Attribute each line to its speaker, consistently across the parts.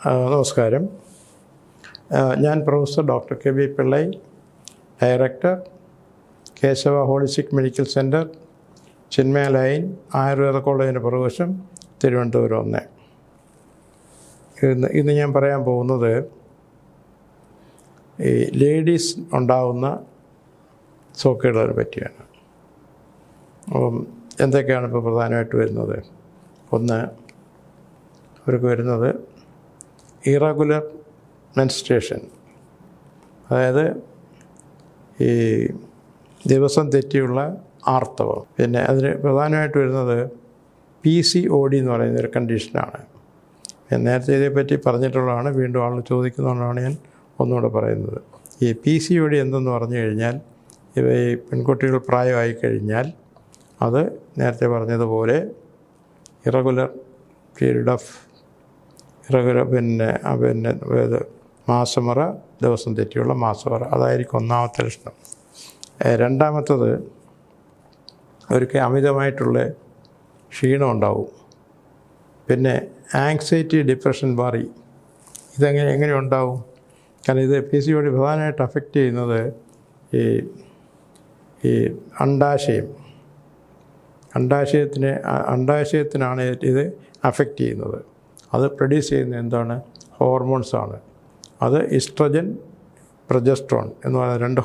Speaker 1: നമസ്കാരം. ഞാൻ professor doctor K V Pillai, director, Keshava holistic medical centre, Chinmaya lane, Ayurveda കോളേജിന് പുറകുവശം, തിരുവനന്തപുരം 1. ഇന്ന് ഞാൻ പറയാൻ പോകുന്നത് ഈ ലേഡീസ് ഉണ്ടാകുന്ന സോക്കേടുകളെ പറ്റിയാണ്. അപ്പം എന്തൊക്കെയാണ് ഇപ്പോൾ പ്രധാനമായിട്ട് വരുന്നത്? ഒന്ന്, അവർക്ക് വരുന്നത് ഇറഗുലർ മെൻസ്ട്രേഷൻ, അതായത് ഈ ദിവസം തെറ്റിയുള്ള ആർത്തവം. പിന്നെ അതിന് പ്രധാനമായിട്ട് വരുന്നത് PCOD എന്ന് പറയുന്നൊരു കണ്ടീഷനാണ്. ഞാൻ നേരത്തെ ഇതേപ്പറ്റി പറഞ്ഞിട്ടുള്ളതാണ്, വീണ്ടും ആൾ ചോദിക്കുന്നതുകൊണ്ടാണ് ഞാൻ ഒന്നുകൂടെ പറയുന്നത്. ഈ PCOD എന്തെന്ന് പറഞ്ഞു കഴിഞ്ഞാൽ, ഈ പെൺകുട്ടികൾ പ്രായമായി കഴിഞ്ഞാൽ അത് നേരത്തെ പറഞ്ഞതുപോലെ ഇറഗുലർ പീരീഡ് ഓഫ് മാസമുറ, ദിവസം തെറ്റിയുള്ള മാസമുറ, അതായിരിക്കും ഒന്നാമത്തെ ലക്ഷണം. രണ്ടാമത്തത്, അവർക്ക് അമിതമായിട്ടുള്ള ക്ഷീണം ഉണ്ടാവും. പിന്നെ ആങ്സൈറ്റി, ഡിപ്രഷൻ, വറി, എങ്ങനെ ഉണ്ടാവും? കാരണം ഇത് PCOD പ്രധാനമായിട്ട് അഫക്റ്റ് ചെയ്യുന്നത് ഈ അണ്ഡാശയത്തിനാണ് ഇത് അഫക്റ്റ് ചെയ്യുന്നത്. അത് പ്രൊഡ്യൂസ് ചെയ്യുന്ന എന്താണ്? ഹോർമോൺസാണ്. അത് ഈസ്ട്രജൻ, പ്രൊജസ്ട്രോൺ എന്ന് പറയുന്ന 2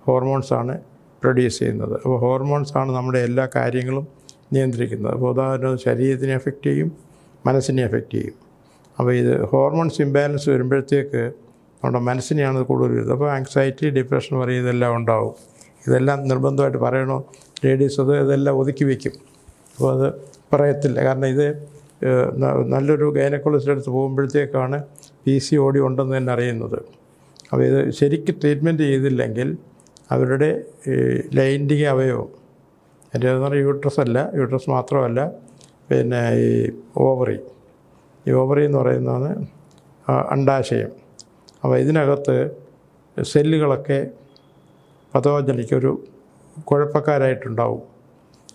Speaker 1: ഹോർമോൺസാണ് പ്രൊഡ്യൂസ് ചെയ്യുന്നത്. അപ്പോൾ ഹോർമോൺസാണ് നമ്മുടെ എല്ലാ കാര്യങ്ങളും നിയന്ത്രിക്കുന്നത്. അപ്പോൾ ഉദാഹരണം, ശരീരത്തിനെ എഫക്റ്റ് ചെയ്യും, മനസ്സിനെ എഫക്റ്റ് ചെയ്യും. അപ്പോൾ ഇത് ഹോർമോൺസ് ഇംബാലൻസ് വരുമ്പോഴത്തേക്ക് നമ്മുടെ മനസ്സിനെയാണ് കൂടുതൽ വരുന്നത്. അപ്പോൾ ആങ്സൈറ്റി, ഡിപ്രഷൻ, വറി, ഇതെല്ലാം ഉണ്ടാവും. ഇതെല്ലാം നിർബന്ധമായിട്ട് പറയണോ? ലേഡീസ് ഇതെല്ലാം ഒതുക്കി വയ്ക്കും. അപ്പോൾ അത് പറയത്തില്ല. കാരണം ഇത് നല്ലൊരു ഗൈനക്കോളജിസ്റ്റിൻ്റെ അടുത്ത് പോകുമ്പോഴത്തേക്കാണ് PCOD ഉണ്ടെന്ന് തന്നെ അറിയുന്നത്. അപ്പോൾ ഇത് ശരിക്കും ട്രീറ്റ്മെൻറ്റ് ചെയ്തില്ലെങ്കിൽ അവരുടെ ലൈംഗിക അവയവം, എൻ്റെ പറഞ്ഞാൽ യൂട്രസ് മാത്രമല്ല, പിന്നെ ഈ ഓവറി എന്ന് പറയുന്നതാണ് അണ്ഡാശയം. അപ്പോൾ ഇതിനകത്ത് സെല്ലുകളൊക്കെ പതോജനിക്, ഒരു കുഴപ്പക്കാരായിട്ടുണ്ടാവും.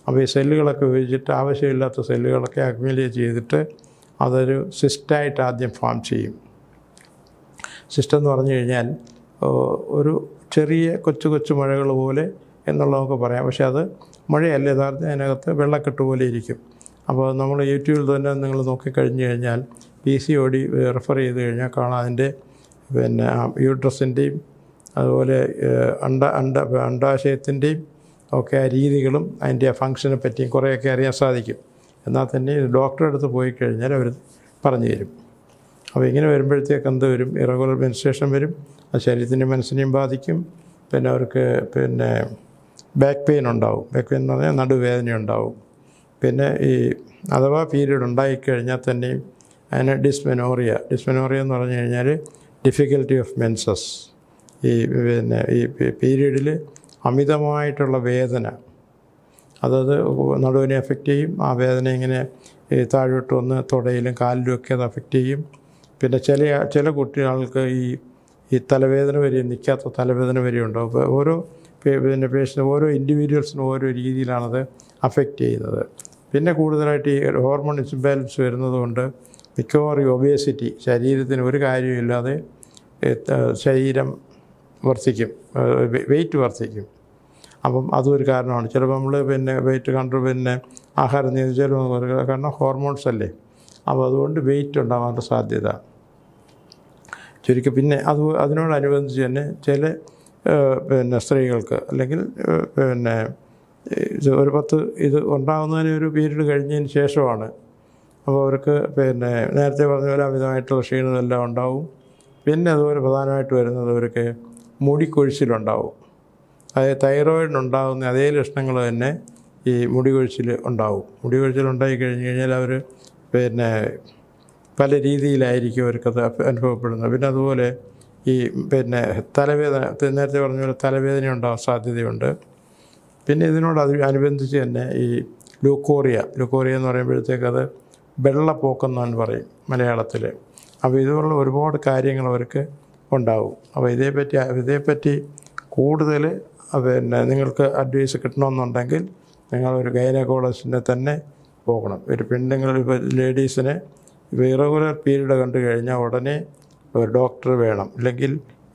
Speaker 1: അപ്പോൾ ഈ സെല്ലുകളൊക്കെ ഉപയോഗിച്ചിട്ട് ആവശ്യമില്ലാത്ത സെല്ലുകളൊക്കെ അക്യുമുലേറ്റ് ചെയ്തിട്ട് അതൊരു സിസ്റ്റായിട്ട് ആദ്യം ഫോം ചെയ്യും. സിസ്റ്റം എന്ന് പറഞ്ഞു കഴിഞ്ഞാൽ ഒരു ചെറിയ കൊച്ചു മഴകൾ പോലെ എന്നുള്ള നമുക്ക് പറയാം. പക്ഷേ അത് മഴയല്ല, യഥാർത്ഥം അതിനകത്ത് വെള്ളക്കെട്ട് പോലെ ഇരിക്കും. അപ്പോൾ നമ്മൾ യൂട്യൂബിൽ തന്നെ നിങ്ങൾ നോക്കിക്കഴിഞ്ഞ് കഴിഞ്ഞാൽ PCOD റെഫർ ചെയ്ത് കഴിഞ്ഞാൽ കാണാം, അതിൻ്റെ പിന്നെ യൂട്രസിൻ്റെയും അതുപോലെ അണ്ഡാശയത്തിൻ്റെയും ഒക്കെ ആ രീതികളും അതിൻ്റെ ആ ഫങ്ഷനെ പറ്റിയും കുറേയൊക്കെ അറിയാൻ സാധിക്കും. എന്നാൽ തന്നെ ഡോക്ടറെ അടുത്ത് പോയി കഴിഞ്ഞാൽ അവർ പറഞ്ഞു തരും. അപ്പോൾ ഇങ്ങനെ വരുമ്പോഴത്തേക്ക് എന്ത് വരും? ഇറഗുലർ മെൻസ്ട്രേഷൻ വരും. അത് ശരീരത്തിൻ്റെ മനസ്സിനെയും ബാധിക്കും. പിന്നെ അവർക്ക് ബാക്ക് പെയിൻ ഉണ്ടാവും. ബാക്ക് പെയിൻ എന്ന് പറഞ്ഞാൽ നടുവേദന ഉണ്ടാവും. പിന്നെ ഈ അഥവാ പീരീഡ് ഉണ്ടായിക്കഴിഞ്ഞാൽ തന്നെയും അതിന് ഡിസ്മെനോറിയ എന്ന് പറഞ്ഞു കഴിഞ്ഞാൽ ഡിഫിക്കൽറ്റി ഓഫ് മെൻസസ്. ഈ പീരീഡിൽ അമിതമായിട്ടുള്ള വേദന, അതത് നടുവിനെ എഫക്റ്റ് ചെയ്യും. ആ വേദന ഇങ്ങനെ താഴോട്ട് വന്ന് തുടയിലും കാലിലും ഒക്കെ അത് എഫക്റ്റ് ചെയ്യും. പിന്നെ ചില കുട്ടികൾക്ക് ഈ തലവേദന വരെ, നിൽക്കാത്ത തലവേദന വരെ ഉണ്ടാവും. അപ്പോൾ ഓരോ പേഷ്യൻ്റ്, ഓരോ ഇൻഡിവിജ്വൽസിനും ഓരോ രീതിയിലാണത് അഫക്റ്റ് ചെയ്യുന്നത്. പിന്നെ കൂടുതലായിട്ട് ഈ ഹോർമോൺ ഇംബാലൻസ് വരുന്നത് കൊണ്ട് മിക്കവാറും ഒബേസിറ്റി, ശരീരത്തിന് ഒരു കാര്യമില്ലാതെ ശരീരം വർദ്ധിക്കും, വെയിറ്റ് വർദ്ധിക്കും. അപ്പം അതും ഒരു കാരണമാണ്. ചിലപ്പോൾ നമ്മൾ വെയിറ്റ് കൺട്രോൾ, ആഹാരം നിയന്ത്രിച്ചാലും കാരണം ഹോർമോൺസ് അല്ലേ. അപ്പോൾ അതുകൊണ്ട് വെയിറ്റ് ഉണ്ടാകാനുള്ള സാധ്യത ചുരുക്കി. പിന്നെ അതിനോടനുബന്ധിച്ച് തന്നെ ചില സ്ത്രീകൾക്ക്, അല്ലെങ്കിൽ ഒരു 10 ഇത് ഉണ്ടാകുന്നതിന് ഒരു പീരീഡ് കഴിഞ്ഞതിന് ശേഷമാണ്. അപ്പോൾ അവർക്ക് നേരത്തെ പറഞ്ഞ പോലെ അമിതമായിട്ടുള്ള ക്ഷീണമെല്ലാം ഉണ്ടാവും. പിന്നെ അതുപോലെ പ്രധാനമായിട്ട് വരുന്നത് അവർക്ക് മുടിക്കൊഴിച്ചിലുണ്ടാവും. അതായത് തൈറോയിഡിനുണ്ടാകുന്ന അതേ ലക്ഷണങ്ങൾ തന്നെ ഈ മുടികൊഴിച്ചിൽ ഉണ്ടാവും. മുടികൊഴിച്ചിലുണ്ടായി കഴിഞ്ഞ് കഴിഞ്ഞാൽ അവർ പല രീതിയിലായിരിക്കും അവർക്കത് അനുഭവപ്പെടുന്നത്. പിന്നെ അതുപോലെ ഈ തലവേദന, നേരത്തെ പറഞ്ഞ പോലെ തലവേദന ഉണ്ടാകാൻ സാധ്യതയുണ്ട്. പിന്നെ അനുബന്ധിച്ച് തന്നെ ഈ ലൂക്കോറിയ എന്ന് പറയുമ്പോഴത്തേക്ക് അത് വെള്ളപ്പൊക്കെന്നാണ് പറയും മലയാളത്തിൽ. അപ്പോൾ ഇതുപോലുള്ള ഒരുപാട് കാര്യങ്ങൾ അവർക്ക് ഉണ്ടാവും. അപ്പോൾ ഇതേപ്പറ്റി കൂടുതൽ നിങ്ങൾക്ക് അഡ്വൈസ് കിട്ടണമെന്നുണ്ടെങ്കിൽ നിങ്ങളൊരു ഗൈനക്കോളജിസ്റ്റിനെ തന്നെ പോകണം. ഒരു പെണ്ണുങ്ങൾ, ഇപ്പോൾ ലേഡീസിന് ഇറഗുലർ പീരീഡ് കണ്ടു കഴിഞ്ഞാൽ ഉടനെ ഒരു ഡോക്ടർ വേണം. ഇല്ലെങ്കിൽ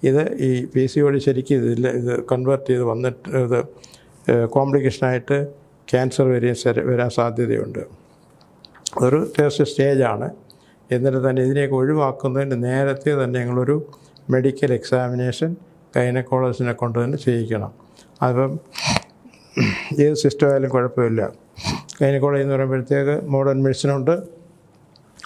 Speaker 1: ഇത് ഈ PCOD ശരിക്കും ഇത് കൺവേർട്ട് ചെയ്ത് വന്നിട്ട് ഇത് കോംപ്ലിക്കേഷനായിട്ട് ക്യാൻസർ വരാൻ സാധ്യതയുണ്ട്. അതൊരു ടെസ്റ്റ് സ്റ്റേജാണ്. എന്നിട്ട് തന്നെ ഇതിനെയൊക്കെ ഒഴിവാക്കുന്നതിന് നേരത്തെ തന്നെ ഞങ്ങളൊരു മെഡിക്കൽ എക്സാമിനേഷൻ ഗൈനക്കോളജിസ്റ്റിനെ കൊണ്ട് തന്നെ ചെയ്യിക്കണം. അപ്പം ഏത് സിസ്റ്റം ആയാലും കുഴപ്പമില്ല. ഗൈനക്കോളജി എന്ന് പറയുമ്പോഴത്തേക്ക് മോഡേൺ മെഡിസിനുണ്ട്,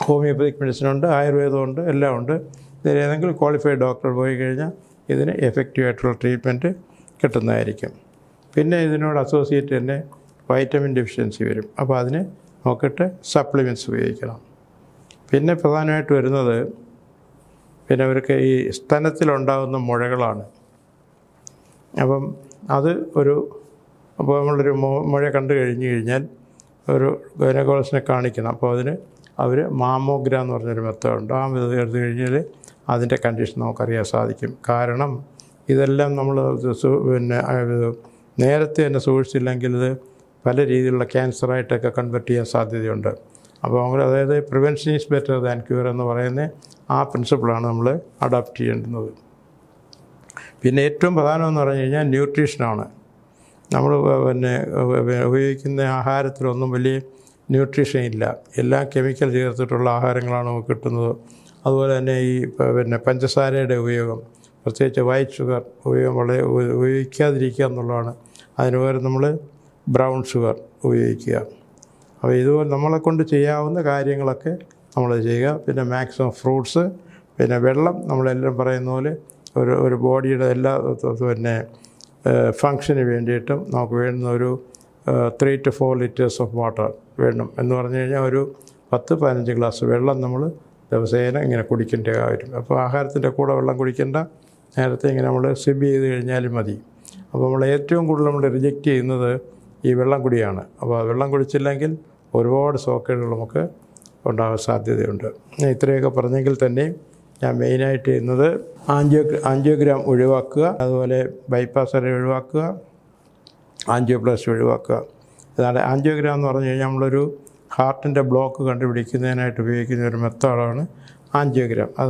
Speaker 1: ഹോമിയോപ്പതിക് മെഡിസിനുണ്ട്, ആയുർവേദമുണ്ട്, എല്ലാം ഉണ്ട്. ഇതിലേതെങ്കിലും ക്വാളിഫൈഡ് ഡോക്ടർ പോയി കഴിഞ്ഞാൽ ഇതിന് എഫക്റ്റീവായിട്ടുള്ള ട്രീറ്റ്മെൻറ്റ് കിട്ടുന്നതായിരിക്കും. പിന്നെ ഇതിനോട് അസോസിയേറ്റ് തന്നെ വൈറ്റമിൻ ഡെഫിഷ്യൻസി വരും. അപ്പോൾ അതിന് നോക്കിയിട്ട് സപ്ലിമെൻറ്റ്സ് ഉപയോഗിക്കണം. പിന്നെ പ്രധാനമായിട്ട് വരുന്നത് പിന്നെ അവർക്ക് ഈ സ്തനത്തിലുണ്ടാകുന്ന മുഴകളാണ്. അപ്പം അത് അപ്പോൾ നമ്മളൊരു മുഴ കണ്ടു കഴിഞ്ഞാൽ ഒരു ഗൈനക്കോളജിസ്റ്റിനെ കാണിക്കണം. അപ്പോൾ അതിന് അവർ മാമോഗ്രാം എന്ന് പറഞ്ഞൊരു മെത്തേഡുണ്ട്. ആ മെത്തേഡ് എടുത്തു കഴിഞ്ഞാൽ അതിൻ്റെ കണ്ടീഷൻ നമുക്കറിയാൻ സാധിക്കും. കാരണം ഇതെല്ലാം നമ്മൾ പിന്നെ നേരത്തെ തന്നെ സൂക്ഷിച്ചില്ലെങ്കിൽ ഇത് പല രീതിയിലുള്ള ക്യാൻസറായിട്ടൊക്കെ കൺവെർട്ട് ചെയ്യാൻ സാധ്യതയുണ്ട്. അപ്പോൾ അതായത് prevention is better than cure എന്ന് പറയുന്ന ആ പ്രിൻസിപ്പിളാണ് നമ്മൾ അഡോപ്റ്റ് ചെയ്യേണ്ടുന്നത്. പിന്നെ ഏറ്റവും പ്രധാനമെന്ന് പറഞ്ഞു കഴിഞ്ഞാൽ ന്യൂട്രീഷനാണ്. നമ്മൾ പിന്നെ ഉപയോഗിക്കുന്ന ആഹാരത്തിലൊന്നും വലിയ ന്യൂട്രീഷൻ ഇല്ല. എല്ലാം കെമിക്കൽ ചേർത്തിട്ടുള്ള ആഹാരങ്ങളാണ് നമുക്ക് കിട്ടുന്നത്. അതുപോലെ തന്നെ ഈ പിന്നെ പഞ്ചസാരയുടെ ഉപയോഗം, പ്രത്യേകിച്ച് വൈറ്റ് ഷുഗർ ഉപയോഗം വളരെ ഉപയോഗിക്കാതിരിക്കുക എന്നുള്ളതാണ്. അതിന് പകരം നമ്മൾ ബ്രൗൺ ഷുഗർ ഉപയോഗിക്കുക. അപ്പോൾ ഇതുപോലെ നമ്മളെക്കൊണ്ട് ചെയ്യാവുന്ന കാര്യങ്ങളൊക്കെ നമ്മൾ ചെയ്യുക. പിന്നെ മാക്സിമം ഫ്രൂട്ട്സ്, പിന്നെ വെള്ളം നമ്മളെല്ലാം പറയുന്ന പോലെ ഒരു ബോഡിയുടെ എല്ലാ പിന്നെ ഫങ്ഷന് വേണ്ടിയിട്ടും നമുക്ക് വേണ്ടുന്ന ഒരു 3 to 4 liters ഓഫ് വാട്ടർ വേണം. എന്ന് പറഞ്ഞു കഴിഞ്ഞാൽ ഒരു 10-15 ഗ്ലാസ് വെള്ളം നമ്മൾ ദിവസേന ഇങ്ങനെ കുടിക്കേണ്ട കാര്യം. അപ്പോൾ ആഹാരത്തിൻ്റെ കൂടെ വെള്ളം കുടിക്കേണ്ട, നേരത്തെ ഇങ്ങനെ നമ്മൾ സിപ്പ് ചെയ്ത് കഴിഞ്ഞാലും മതി. അപ്പോൾ നമ്മൾ ഏറ്റവും കൂടുതൽ നമ്മൾ റിജക്റ്റ് ചെയ്യുന്നത് ഈ വെള്ളം കുടിയാണ്. അപ്പോൾ വെള്ളം കുടിച്ചില്ലെങ്കിൽ ഒരുപാട് സോക്കേടുകൾ നമുക്ക് ഉണ്ടാകാൻ സാധ്യതയുണ്ട്. ഇത്രയൊക്കെ പറഞ്ഞെങ്കിൽ തന്നെ ഞാൻ മെയിനായിട്ട് ചെയ്യുന്നത് ആൻജിയോഗ്രാം ഒഴിവാക്കുക, അതുപോലെ ബൈപ്പാസ് സർജറി ഒഴിവാക്കുക, ആൻജിയോപ്ലാസ്റ്റി ഒഴിവാക്കുക. അതാണ് ആൻജിയോഗ്രാം എന്ന് പറഞ്ഞു കഴിഞ്ഞാൽ നമ്മളൊരു ഹാർട്ടിൻ്റെ ബ്ലോക്ക് കണ്ടുപിടിക്കുന്നതിനായിട്ട് ഉപയോഗിക്കുന്ന ഒരു മെത്തേഡാണ് ആൻജിയോഗ്രാം.